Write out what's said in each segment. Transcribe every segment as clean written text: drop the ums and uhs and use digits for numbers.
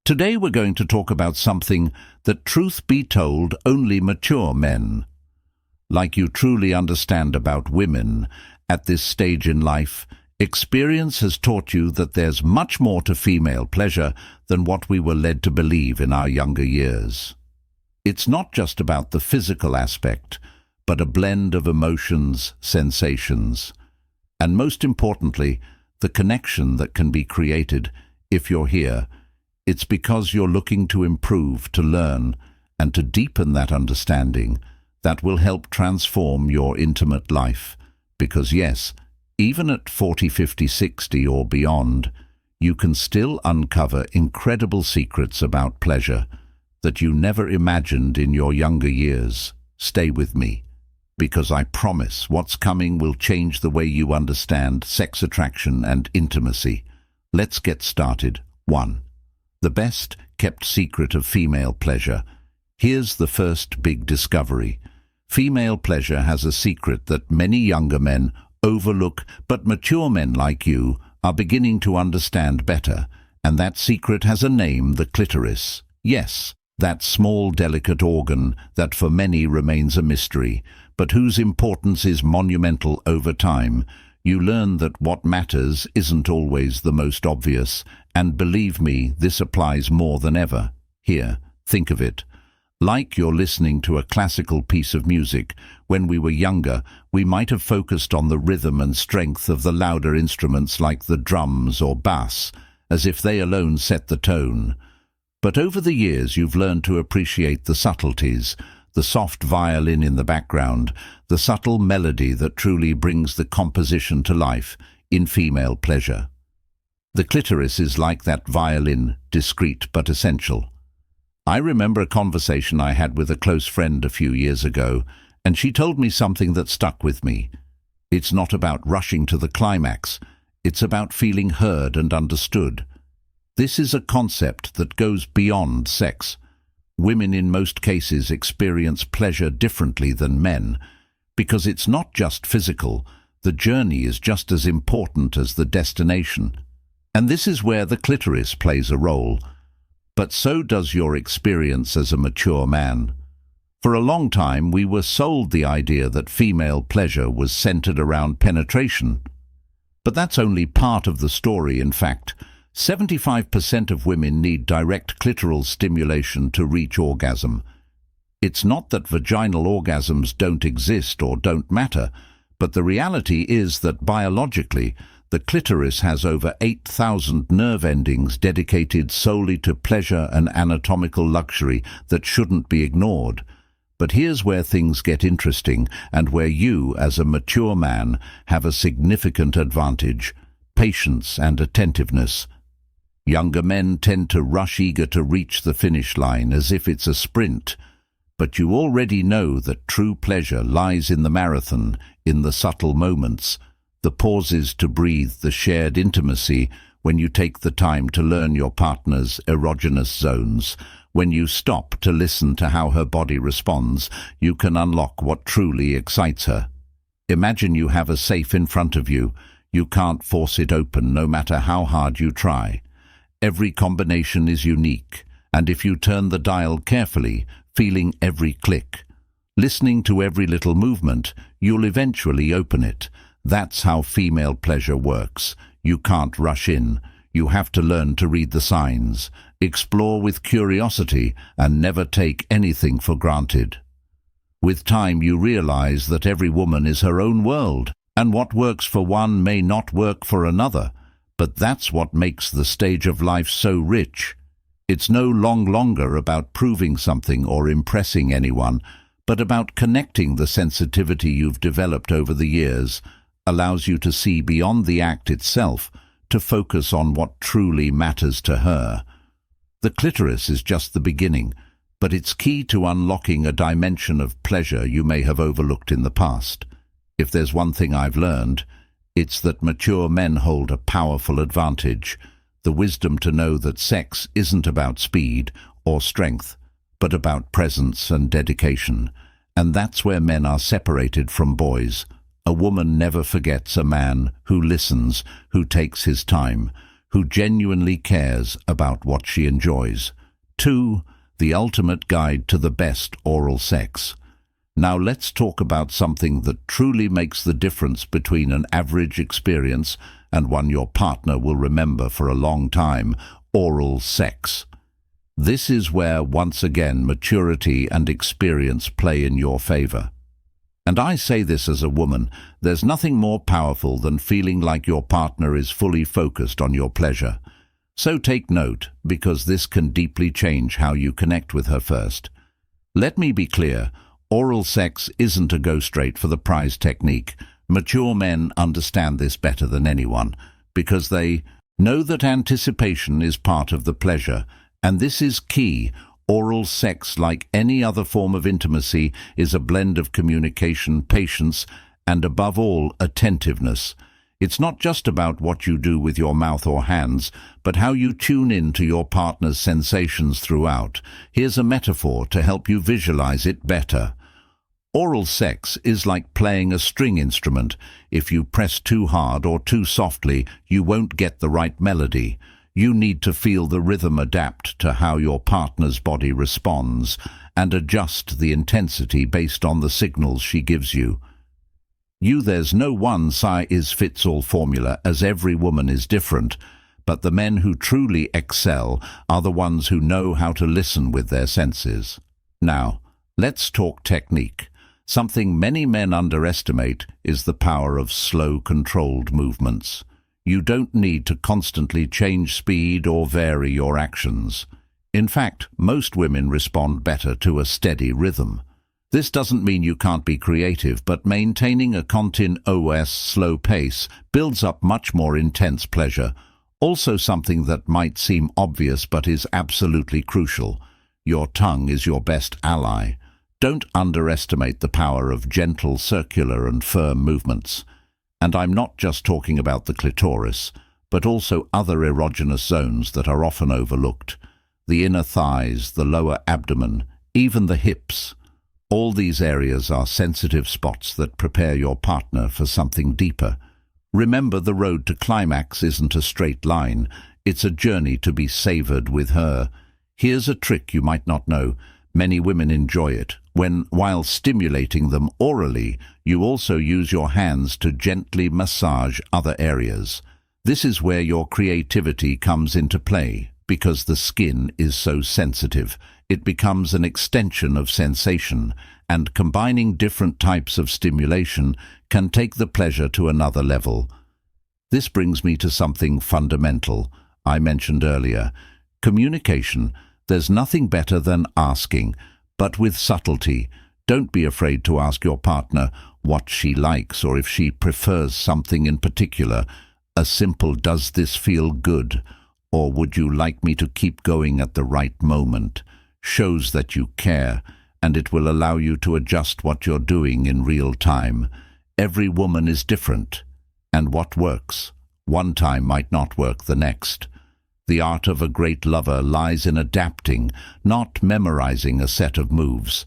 Today we're going to talk about something that, truth be told, only mature men, like you, truly understand about women. At this stage in life, experience has taught you that there's much more to female pleasure than what we were led to believe in our younger years. It's not just about the physical aspect, but a blend of emotions, sensations, and most importantly, the connection that can be created. If you're here, it's because you're looking to improve, to learn, and to deepen that understanding that will help transform your intimate life. Because yes, even at 40, 50, 60 or beyond, you can still uncover incredible secrets about pleasure that you never imagined in your younger years. Stay with me, because I promise what's coming will change the way you understand sex attraction and intimacy. Let's get started. 1. The best kept secret of female pleasure. Here's the first big discovery. Female pleasure has a secret that many younger men overlook, but mature men like you are beginning to understand better. And that secret has a name: the clitoris. Yes, that small, delicate organ that for many remains a mystery, but whose importance is monumental over time. You learn that what matters isn't always the most obvious, and believe me, this applies more than ever. Here, think of it like you're listening to a classical piece of music. When we were younger, we might have focused on the rhythm and strength of the louder instruments like the drums or bass, as if they alone set the tone. But over the years you've learned to appreciate the subtleties, the soft violin in the background, the subtle melody that truly brings the composition to life in female pleasure. The clitoris is like that violin, discreet but essential. I remember a conversation I had with a close friend a few years ago, and she told me something that stuck with me. It's not about rushing to the climax, it's about feeling heard and understood. This is a concept that goes beyond sex. Women in most cases experience pleasure differently than men, because it's not just physical. The journey is just as important as the destination. And this is where the clitoris plays a role. But so does your experience as a mature man. For a long time we were sold the idea that female pleasure was centered around penetration. But that's only part of the story. In fact, 75% of women need direct clitoral stimulation to reach orgasm. It's not that vaginal orgasms don't exist or don't matter, but the reality is that biologically, the clitoris has over 8,000 nerve endings dedicated solely to pleasure and anatomical luxury that shouldn't be ignored. But here's where things get interesting, and where you, as a mature man, have a significant advantage: patience and attentiveness. Younger men tend to rush, eager to reach the finish line as if it's a sprint. But you already know that true pleasure lies in the marathon, in the subtle moments, the pauses to breathe, the shared intimacy, when you take the time to learn your partner's erogenous zones. When you stop to listen to how her body responds, you can unlock what truly excites her. Imagine you have a safe in front of you. You can't force it open, no matter how hard you try. Every combination is unique, and if you turn the dial carefully, feeling every click, listening to every little movement, you'll eventually open it. That's how female pleasure works. You can't rush in. You have to learn to read the signs, explore with curiosity, and never take anything for granted. With time you realize that every woman is her own world, and what works for one may not work for another. But that's what makes the stage of life so rich. It's no longer about proving something or impressing anyone, but about connecting. The sensitivity you've developed over the years allows you to see beyond the act itself, to focus on what truly matters to her. The clitoris is just the beginning, but it's key to unlocking a dimension of pleasure you may have overlooked in the past. If there's one thing I've learned, it's that mature men hold a powerful advantage: the wisdom to know that sex isn't about speed or strength, but about presence and dedication. And that's where men are separated from boys. A woman never forgets a man who listens, who takes his time, who genuinely cares about what she enjoys. 2. The ultimate guide to the best oral sex. Now let's talk about something that truly makes the difference between an average experience and one your partner will remember for a long time: oral sex. This is where, once again, maturity and experience play in your favor. And I say this as a woman, there's nothing more powerful than feeling like your partner is fully focused on your pleasure. So take note, because this can deeply change how you connect with her first. Let me be clear, oral sex isn't a go straight for the prize technique. Mature men understand this better than anyone, because they know that anticipation is part of the pleasure, and this is key. Oral sex, like any other form of intimacy, is a blend of communication, patience, and above all, attentiveness. It's not just about what you do with your mouth or hands, but how you tune in to your partner's sensations throughout. Here's a metaphor to help you visualize it better. Oral sex is like playing a string instrument. If you press too hard or too softly, you won't get the right melody. You need to feel the rhythm, adapt to how your partner's body responds, and adjust the intensity based on the signals she gives you. There's no one-size-fits-all formula, as every woman is different, but the men who truly excel are the ones who know how to listen with their senses. Now, let's talk technique. Something many men underestimate is the power of slow, controlled movements. You don't need to constantly change speed or vary your actions. In fact, most women respond better to a steady rhythm. This doesn't mean you can't be creative, but maintaining a continuous slow pace builds up much more intense pleasure. Also, something that might seem obvious but is absolutely crucial: your tongue is your best ally. Don't underestimate the power of gentle, circular and firm movements. And I'm not just talking about the clitoris, but also other erogenous zones that are often overlooked. The inner thighs, the lower abdomen, even the hips. All these areas are sensitive spots that prepare your partner for something deeper. Remember, the road to climax isn't a straight line. It's a journey to be savored with her. Here's a trick you might not know. Many women enjoy it when, while stimulating them orally, you also use your hands to gently massage other areas. This is where your creativity comes into play, because the skin is so sensitive. It becomes an extension of sensation, and combining different types of stimulation can take the pleasure to another level. This brings me to something fundamental I mentioned earlier: communication. There's nothing better than asking, but with subtlety. Don't be afraid to ask your partner what she likes or if she prefers something in particular. A simple "does this feel good?" or "would you like me to keep going at the right moment?" shows that you care, and it will allow you to adjust what you're doing in real time. Every woman is different, and what works one time might not work the next. The art of a great lover lies in adapting, not memorizing a set of moves.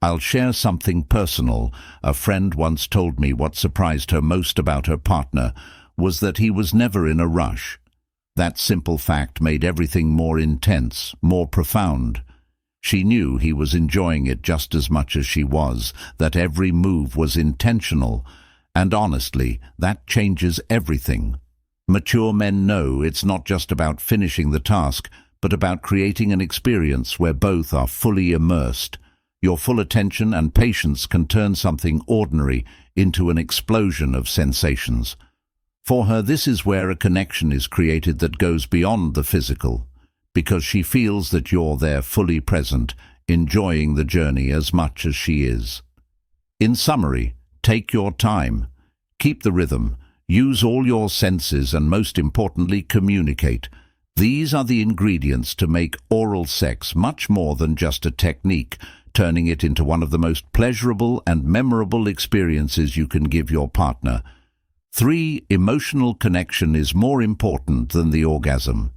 I'll share something personal. A friend once told me what surprised her most about her partner was that he was never in a rush. That simple fact made everything more intense, more profound. She knew he was enjoying it just as much as she was, that every move was intentional, and honestly, that changes everything. Mature men know it's not just about finishing the task, but about creating an experience where both are fully immersed. Your full attention and patience can turn something ordinary into an explosion of sensations. For her, this is where a connection is created that goes beyond the physical, because she feels that you're there fully present, enjoying the journey as much as she is. In summary, take your time, keep the rhythm, use all your senses, and most importantly, communicate. These are the ingredients to make oral sex much more than just a technique, turning it into one of the most pleasurable and memorable experiences you can give your partner. 3. Emotional connection is more important than the orgasm.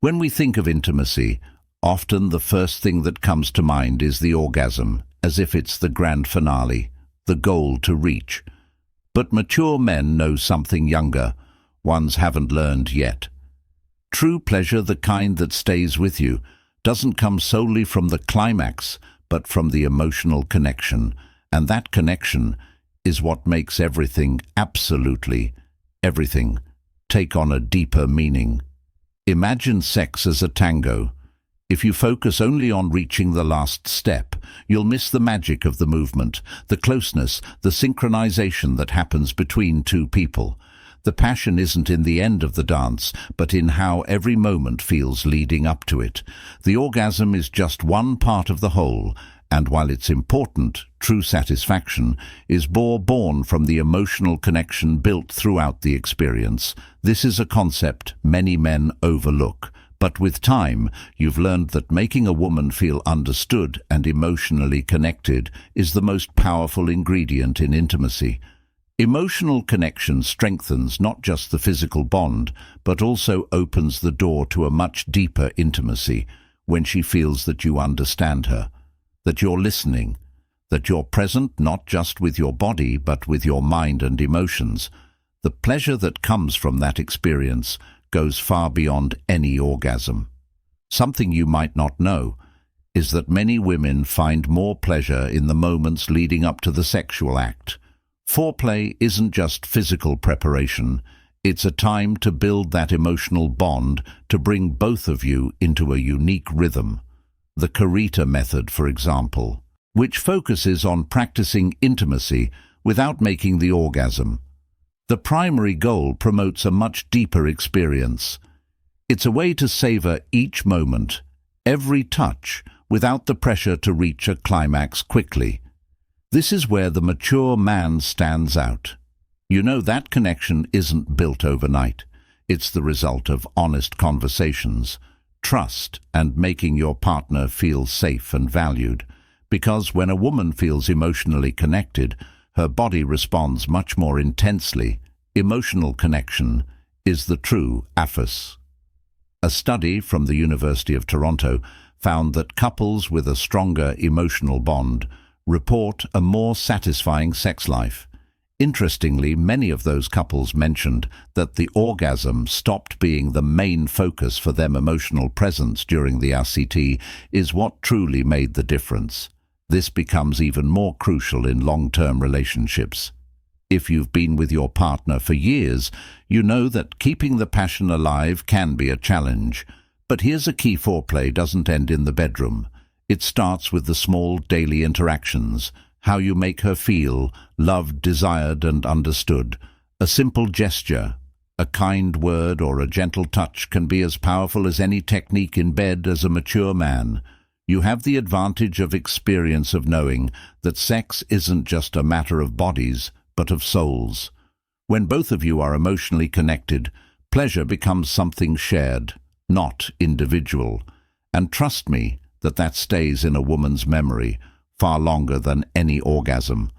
When we think of intimacy, often the first thing that comes to mind is the orgasm, as if it's the grand finale, the goal to reach. But mature men know something younger, ones haven't learned yet. True pleasure, the kind that stays with you, doesn't come solely from the climax, but from the emotional connection. And that connection is what makes everything, absolutely everything, take on a deeper meaning. Imagine sex as a tango. If you focus only on reaching the last step, you'll miss the magic of the movement, the closeness, the synchronization that happens between two people. The passion isn't in the end of the dance, but in how every moment feels leading up to it. The orgasm is just one part of the whole, and while it's important, true satisfaction is born from the emotional connection built throughout the experience. This is a concept many men overlook. But with time, you've learned that making a woman feel understood and emotionally connected is the most powerful ingredient in intimacy. Emotional connection strengthens not just the physical bond, but also opens the door to a much deeper intimacy when she feels that you understand her, that you're listening, that you're present not just with your body, but with your mind and emotions. The pleasure that comes from that experience goes far beyond any orgasm. Something you might not know is that many women find more pleasure in the moments leading up to the sexual act. Foreplay isn't just physical preparation, it's a time to build that emotional bond, to bring both of you into a unique rhythm. The Karita method, for example, which focuses on practicing intimacy without making the orgasm. The primary goal promotes a much deeper experience. It's a way to savor each moment, every touch, without the pressure to reach a climax quickly. This is where the mature man stands out. You know that connection isn't built overnight. It's the result of honest conversations, trust, and making your partner feel safe and valued. Because when a woman feels emotionally connected, her body responds much more intensely. Emotional connection is the true AFIS. A study from the University of Toronto found that couples with a stronger emotional bond report a more satisfying sex life. Interestingly, many of those couples mentioned that the orgasm stopped being the main focus for them. Emotional presence during the RCT is what truly made the difference. This becomes even more crucial in long-term relationships. If you've been with your partner for years, you know that keeping the passion alive can be a challenge. But here's a key: foreplay doesn't end in the bedroom. It starts with the small daily interactions, how you make her feel loved, desired, and understood. A simple gesture, a kind word, or a gentle touch can be as powerful as any technique in bed. As a mature man, you have the advantage of experience, of knowing that sex isn't just a matter of bodies, but of souls. When both of you are emotionally connected, pleasure becomes something shared, not individual. And trust me, that stays in a woman's memory far longer than any orgasm.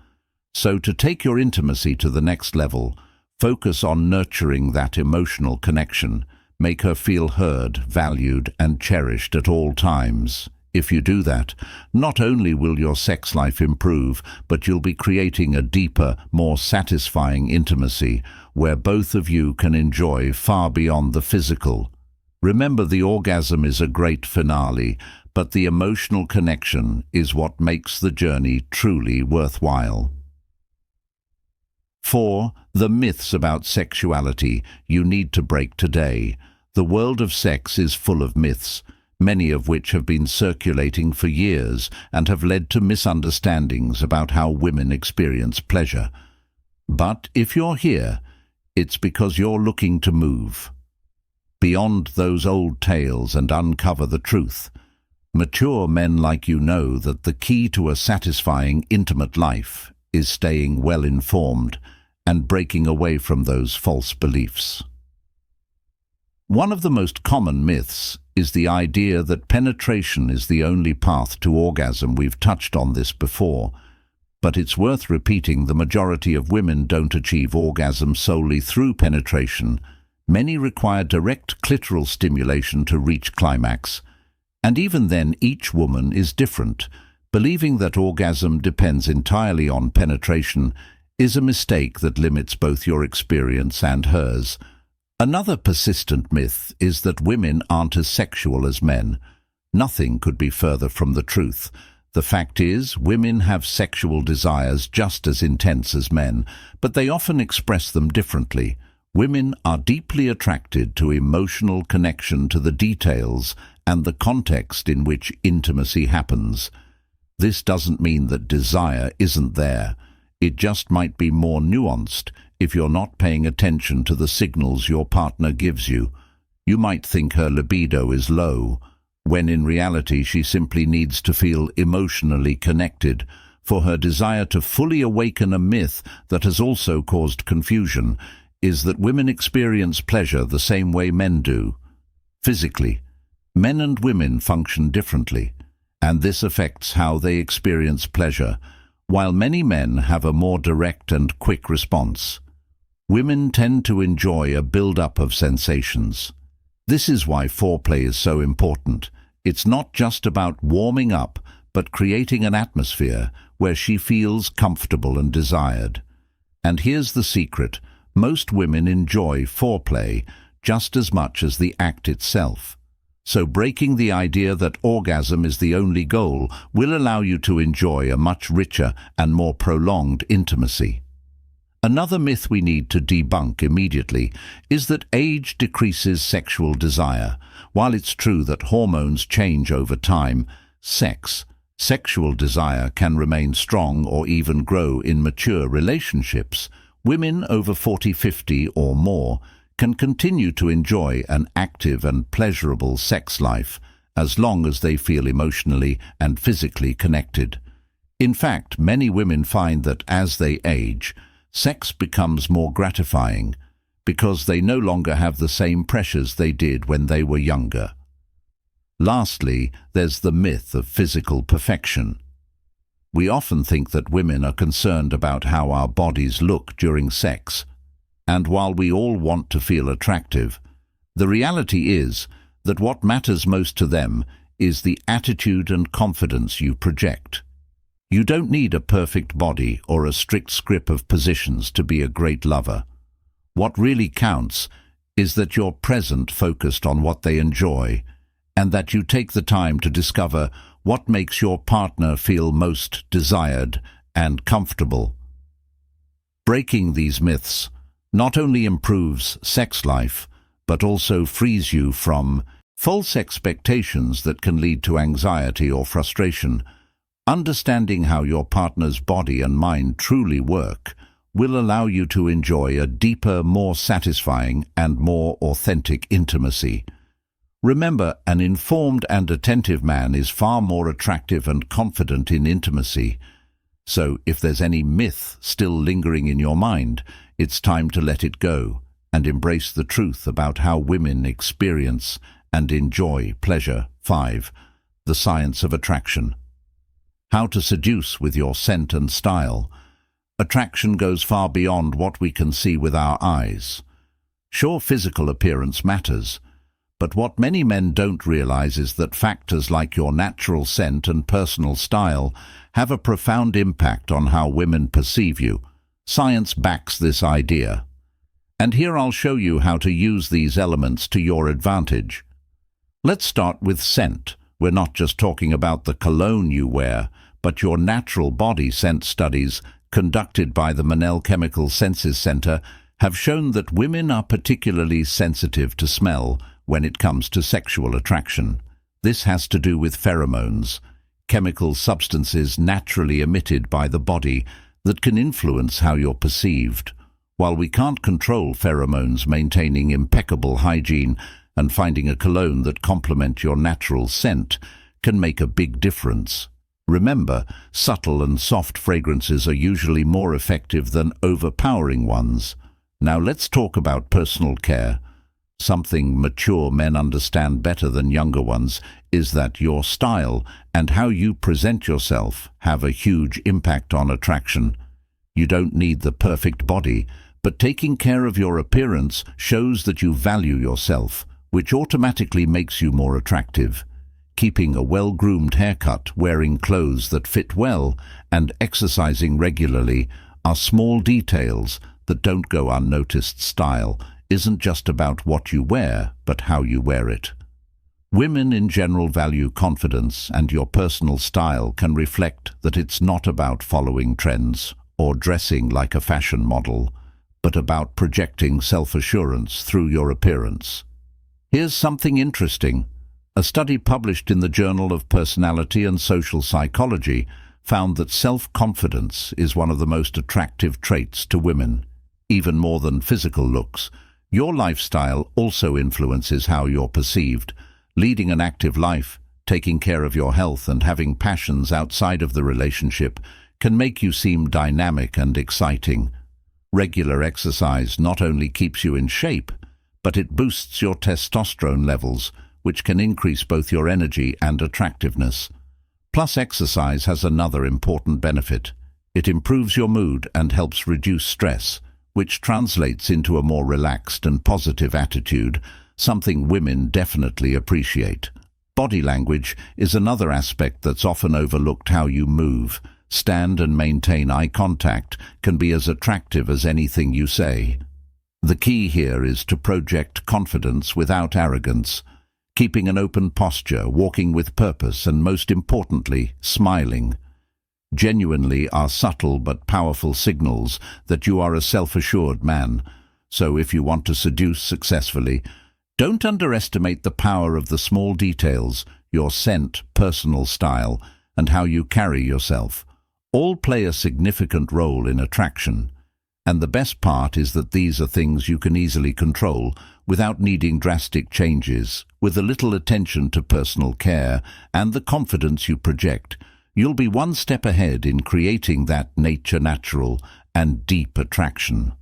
So to take your intimacy to the next level, focus on nurturing that emotional connection. Make her feel heard, valued, and cherished at all times. If you do that, not only will your sex life improve, but you'll be creating a deeper, more satisfying intimacy where both of you can enjoy far beyond the physical. Remember, the orgasm is a great finale, but the emotional connection is what makes the journey truly worthwhile. 4. The myths about sexuality you need to break today. The world of sex is full of myths, many of which have been circulating for years and have led to misunderstandings about how women experience pleasure. But if you're here, it's because you're looking to move beyond those old tales and uncover the truth. Mature men like you know that the key to a satisfying, intimate life is staying well-informed and breaking away from those false beliefs. One of the most common myths is the idea that penetration is the only path to orgasm. We've touched on this before, but it's worth repeating: the majority of women don't achieve orgasm solely through penetration. Many require direct clitoral stimulation to reach climax. And even then, each woman is different. Believing that orgasm depends entirely on penetration is a mistake that limits both your experience and hers. Another persistent myth is that women aren't as sexual as men. Nothing could be further from the truth. The fact is, women have sexual desires just as intense as men, but they often express them differently. Women are deeply attracted to emotional connection to the details and the context in which intimacy happens. This doesn't mean that desire isn't there. It just might be more nuanced if you're not paying attention to the signals your partner gives you. You might think her libido is low, when in reality she simply needs to feel emotionally connected. For her desire to fully awaken, a myth that has also caused confusion is that women experience pleasure the same way men do. Physically, men and women function differently, and this affects how they experience pleasure. While many men have a more direct and quick response, women tend to enjoy a build-up of sensations. This is why foreplay is so important. It's not just about warming up, but creating an atmosphere where she feels comfortable and desired. And here's the secret: most women enjoy foreplay just as much as the act itself. So breaking the idea that orgasm is the only goal will allow you to enjoy a much richer and more prolonged intimacy. Another myth we need to debunk immediately is that age decreases sexual desire. While it's true that hormones change over time, sexual desire can remain strong or even grow in mature relationships. Women over 40, 50 or more can continue to enjoy an active and pleasurable sex life as long as they feel emotionally and physically connected. In fact, many women find that as they age, sex becomes more gratifying because they no longer have the same pressures they did when they were younger. Lastly, there's the myth of physical perfection. We often think that women are concerned about how our bodies look during sex, and while we all want to feel attractive, the reality is that what matters most to them is the attitude and confidence you project. You don't need a perfect body or a strict script of positions to be a great lover. What really counts is that you're present, focused on what they enjoy, and that you take the time to discover what makes your partner feel most desired and comfortable. Breaking these myths not only improves sex life, but also frees you from false expectations that can lead to anxiety or frustration. Understanding how your partner's body and mind truly work will allow you to enjoy a deeper, more satisfying, and more authentic intimacy. Remember, an informed and attentive man is far more attractive and confident in intimacy. So, if there's any myth still lingering in your mind, it's time to let it go and embrace the truth about how women experience and enjoy pleasure. 5. The science of attraction. How to seduce with your scent and style. Attraction goes far beyond what we can see with our eyes. Sure, physical appearance matters, but what many men don't realize is that factors like your natural scent and personal style have a profound impact on how women perceive you. Science backs this idea. And here I'll show you how to use these elements to your advantage. Let's start with scent. We're not just talking about the cologne you wear, but your natural body scent. Studies conducted by the Manel Chemical Senses Center have shown that women are particularly sensitive to smell when it comes to sexual attraction. This has to do with pheromones, chemical substances naturally emitted by the body that can influence how you're perceived. While we can't control pheromones, maintaining impeccable hygiene and finding a cologne that complements your natural scent can make a big difference. Remember, subtle and soft fragrances are usually more effective than overpowering ones. Now let's talk about personal care. Something mature men understand better than younger ones is that your style and how you present yourself have a huge impact on attraction. You don't need the perfect body, but taking care of your appearance shows that you value yourself, which automatically makes you more attractive. Keeping a well-groomed haircut, wearing clothes that fit well, and exercising regularly are small details that don't go unnoticed. Style isn't just about what you wear, but how you wear it. Women in general value confidence, and your personal style can reflect that it's not about following trends or dressing like a fashion model, but about projecting self-assurance through your appearance. Here's something interesting. A study published in the Journal of Personality and Social Psychology found that self-confidence is one of the most attractive traits to women, even more than physical looks. Your lifestyle also influences how you're perceived. Leading an active life, taking care of your health, and having passions outside of the relationship can make you seem dynamic and exciting. Regular exercise not only keeps you in shape, but it boosts your testosterone levels, which can increase both your energy and attractiveness. Plus, exercise has another important benefit. It improves your mood and helps reduce stress, which translates into a more relaxed and positive attitude, something women definitely appreciate. Body language is another aspect that's often overlooked. How you move, stand and maintain eye contact can be as attractive as anything you say. The key here is to project confidence without arrogance, keeping an open posture, walking with purpose, and most importantly, smiling. Genuinely are subtle but powerful signals that you are a self-assured man. So if you want to seduce successfully, don't underestimate the power of the small details, your scent, personal style, and how you carry yourself. All play a significant role in attraction. And the best part is that these are things you can easily control without needing drastic changes. With a little attention to personal care and the confidence you project, you'll be one step ahead in creating that natural and deep attraction.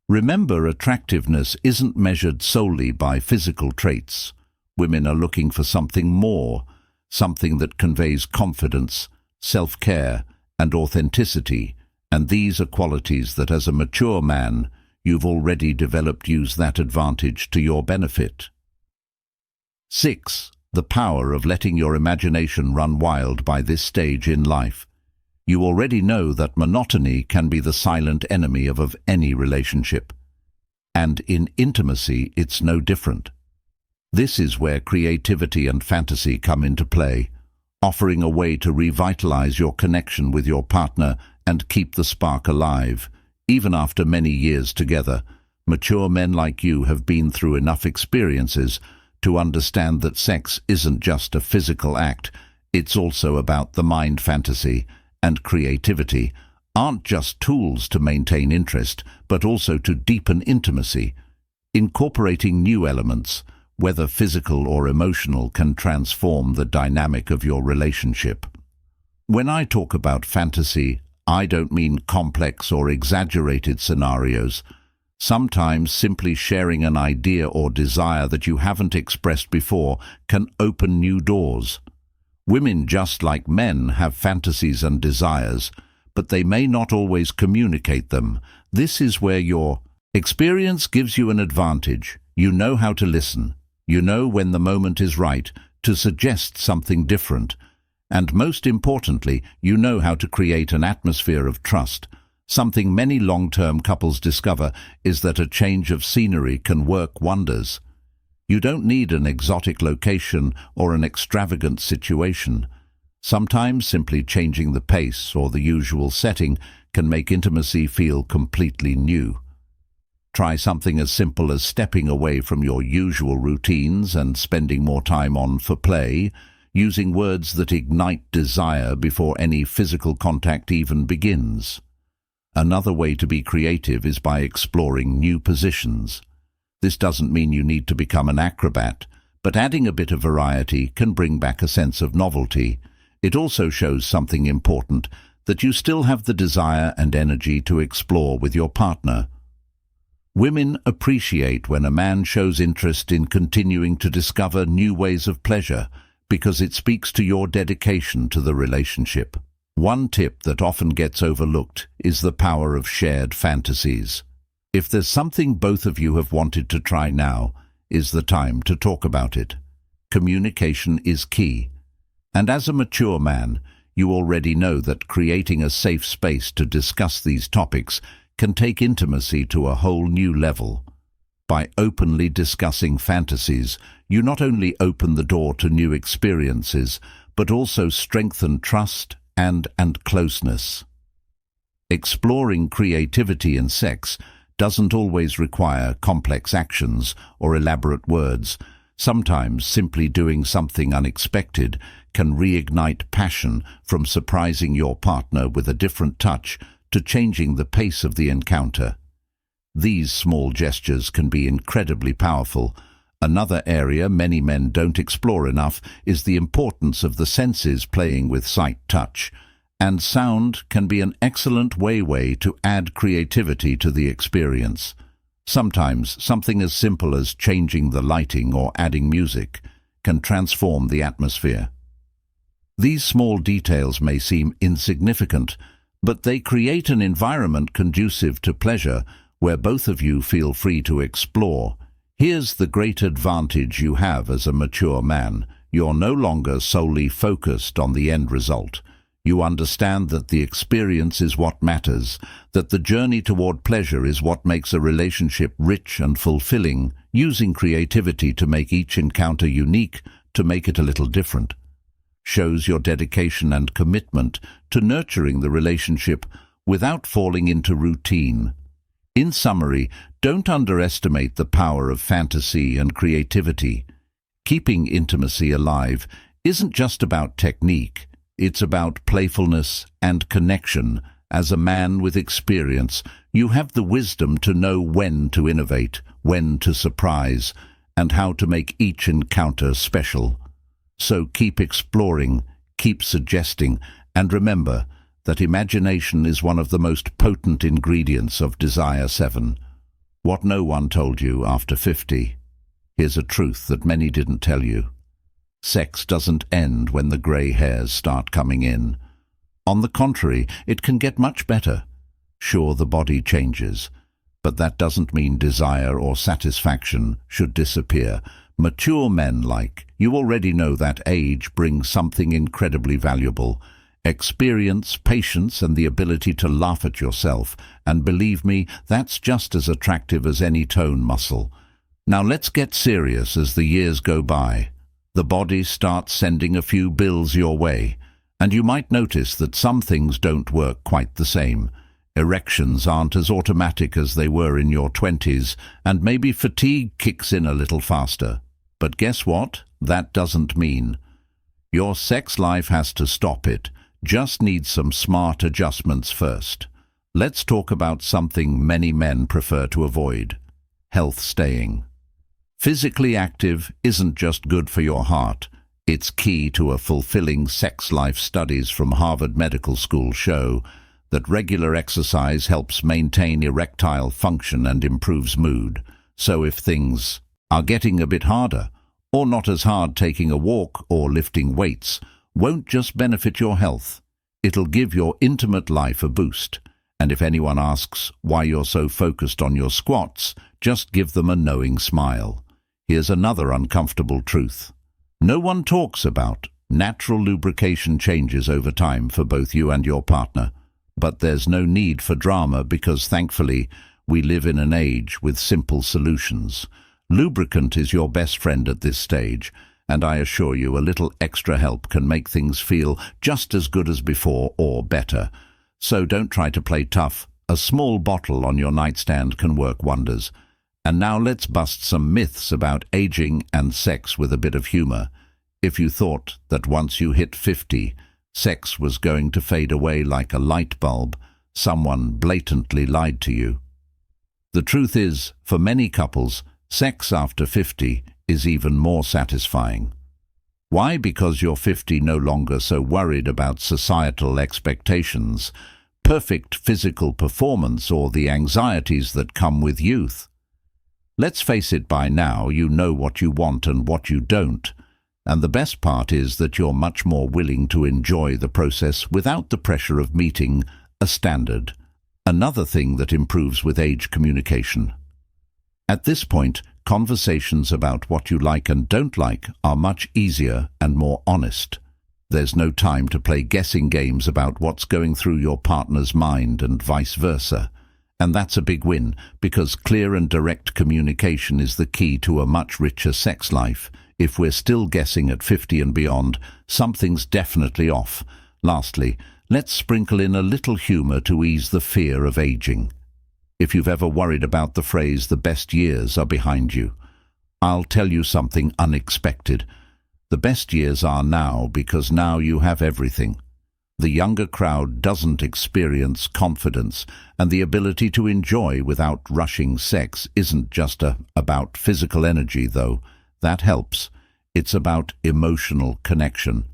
Remember, attractiveness isn't measured solely by physical traits. Women are looking for something more, something that conveys confidence, self-care, and authenticity, and these are qualities that as a mature man, you've already developed. Use that advantage to your benefit. 6. The power of letting your imagination run wild. By this stage in life, you already know that monotony can be the silent enemy of any relationship. And in intimacy, it's no different. This is where creativity and fantasy come into play, offering a way to revitalize your connection with your partner and keep the spark alive. Even after many years together, mature men like you have been through enough experiences to understand that sex isn't just a physical act, it's also about the mind. Fantasy and creativity aren't just tools to maintain interest, but also to deepen intimacy. Incorporating new elements, whether physical or emotional, can transform the dynamic of your relationship. When I talk about fantasy, I don't mean complex or exaggerated scenarios. Sometimes simply sharing an idea or desire that you haven't expressed before can open new doors. Women, just like men, have fantasies and desires, but they may not always communicate them. This is where your experience gives you an advantage. You know how to listen. You know when the moment is right to suggest something different. And most importantly, you know how to create an atmosphere of trust. Something many long-term couples discover is that a change of scenery can work wonders. You don't need an exotic location or an extravagant situation. Sometimes simply changing the pace or the usual setting can make intimacy feel completely new. Try something as simple as stepping away from your usual routines and spending more time on foreplay, using words that ignite desire before any physical contact even begins. Another way to be creative is by exploring new positions. This doesn't mean you need to become an acrobat, but adding a bit of variety can bring back a sense of novelty. It also shows something important, that you still have the desire and energy to explore with your partner. Women appreciate when a man shows interest in continuing to discover new ways of pleasure, because it speaks to your dedication to the relationship. One tip that often gets overlooked is the power of shared fantasies. If there's something both of you have wanted to try, now is the time to talk about it. Communication is key. And as a mature man, you already know that creating a safe space to discuss these topics can take intimacy to a whole new level. By openly discussing fantasies, you not only open the door to new experiences, but also strengthen trust and closeness. Exploring creativity in sex doesn't always require complex actions or elaborate words. Sometimes simply doing something unexpected can reignite passion, from surprising your partner with a different touch to changing the pace of the encounter. These small gestures can be incredibly powerful. Another area many men don't explore enough is the importance of the senses playing with sight, touch, and sound can be an excellent way to add creativity to the experience. Sometimes something as simple as changing the lighting or adding music can transform the atmosphere. These small details may seem insignificant, but they create an environment conducive to pleasure where both of you feel free to explore. Here's the great advantage you have as a mature man. You're no longer solely focused on the end result. You understand that the experience is what matters, that the journey toward pleasure is what makes a relationship rich and fulfilling, using creativity to make each encounter unique, to make it a little different. Shows your dedication and commitment to nurturing the relationship without falling into routine. In summary, don't underestimate the power of fantasy and creativity. Keeping intimacy alive isn't just about technique. It's about playfulness and connection. As a man with experience, you have the wisdom to know when to innovate, when to surprise, and how to make each encounter special. So keep exploring, keep suggesting, and remember that imagination is one of the most potent ingredients of Desire 7. What no one told you after 50. Here's a truth that many didn't tell you. Sex doesn't end when the grey hairs start coming in. On the contrary, it can get much better. Sure, the body changes, but that doesn't mean desire or satisfaction should disappear. Mature men like you already know that age brings something incredibly valuable. Experience, patience, and the ability to laugh at yourself. And believe me, that's just as attractive as any tone muscle. Now let's get serious. As the years go by, the body starts sending a few bills your way, and you might notice that some things don't work quite the same. Erections aren't as automatic as they were in your 20s, and maybe fatigue kicks in a little faster. But guess what? That doesn't mean your sex life has to stop. It just needs some smart adjustments first. Let's talk about something many men prefer to avoid: health staying. Physically active isn't just good for your heart. It's key to a fulfilling sex life. Studies from Harvard Medical School show that regular exercise helps maintain erectile function and improves mood. So if things are getting a bit harder, or not as hard, taking a walk or lifting weights won't just benefit your health. It'll give your intimate life a boost. And if anyone asks why you're so focused on your squats, just give them a knowing smile. Here's another uncomfortable truth. No one talks about natural lubrication changes over time for both you and your partner. But there's no need for drama because, thankfully, we live in an age with simple solutions. Lubricant is your best friend at this stage, and I assure you a little extra help can make things feel just as good as before or better. So don't try to play tough. A small bottle on your nightstand can work wonders. And now let's bust some myths about aging and sex with a bit of humor. If you thought that once you hit 50, sex was going to fade away like a light bulb, someone blatantly lied to you. The truth is, for many couples, sex after 50 is even more satisfying. Why? Because you're 50, no longer so worried about societal expectations, perfect physical performance, or the anxieties that come with youth. Let's face it, by now you know what you want and what you don't. And the best part is that you're much more willing to enjoy the process without the pressure of meeting a standard. Another thing that improves with age: communication. At this point, conversations about what you like and don't like are much easier and more honest. There's no time to play guessing games about what's going through your partner's mind and vice versa. And that's a big win, because clear and direct communication is the key to a much richer sex life. If we're still guessing at 50 and beyond, something's definitely off. Lastly, let's sprinkle in a little humor to ease the fear of aging. If you've ever worried about the phrase, "the best years are behind you," I'll tell you something unexpected. The best years are now, because now you have everything. The younger crowd doesn't experience confidence, and the ability to enjoy without rushing sex isn't just about physical energy, though. That helps. It's about emotional connection,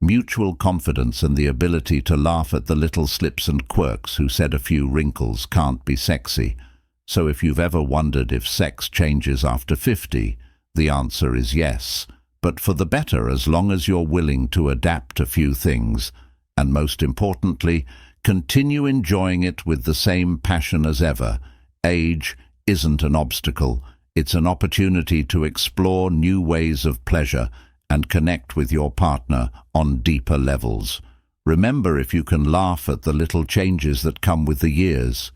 mutual confidence, and the ability to laugh at the little slips and quirks. Who said a few wrinkles can't be sexy? So if you've ever wondered if sex changes after 50, the answer is yes, but for the better, as long as you're willing to adapt a few things. And most importantly, continue enjoying it with the same passion as ever. Age isn't an obstacle. It's an opportunity to explore new ways of pleasure and connect with your partner on deeper levels. Remember, if you can laugh at the little changes that come with the years,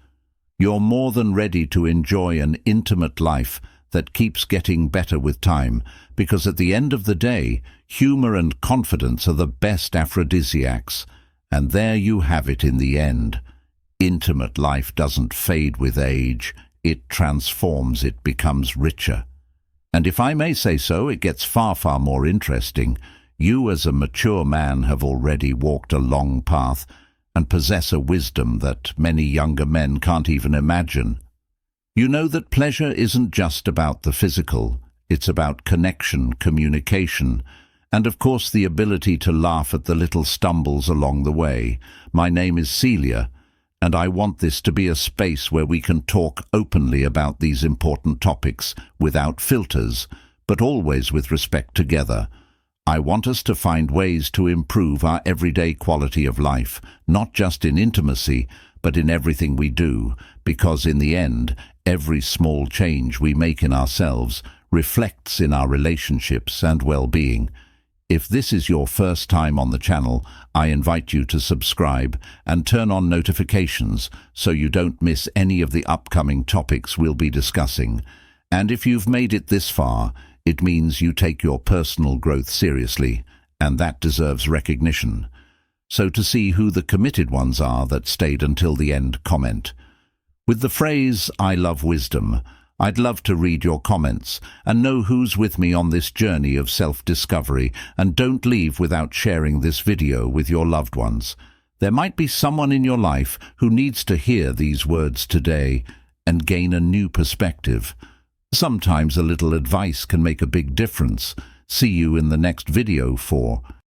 you're more than ready to enjoy an intimate life that keeps getting better with time, because at the end of the day, humor and confidence are the best aphrodisiacs. And there you have it in the end. Intimate life doesn't fade with age. It transforms, it becomes richer. And if I may say so, it gets far, far more interesting. You as a mature man have already walked a long path and possess a wisdom that many younger men can't even imagine. You know that pleasure isn't just about the physical. It's about connection, communication, and of course the ability to laugh at the little stumbles along the way. My name is Celia, and I want this to be a space where we can talk openly about these important topics without filters, but always with respect together. I want us to find ways to improve our everyday quality of life, not just in intimacy, but in everything we do, because in the end, every small change we make in ourselves reflects in our relationships and well-being. If this is your first time on the channel, I invite you to subscribe and turn on notifications so you don't miss any of the upcoming topics we'll be discussing. And if you've made it this far, it means you take your personal growth seriously, and that deserves recognition. So to see who the committed ones are that stayed until the end, comment. With the phrase, "I love wisdom," I'd love to read your comments and know who's with me on this journey of self-discovery, and don't leave without sharing this video with your loved ones. There might be someone in your life who needs to hear these words today and gain a new perspective. Sometimes a little advice can make a big difference. See you in the next video for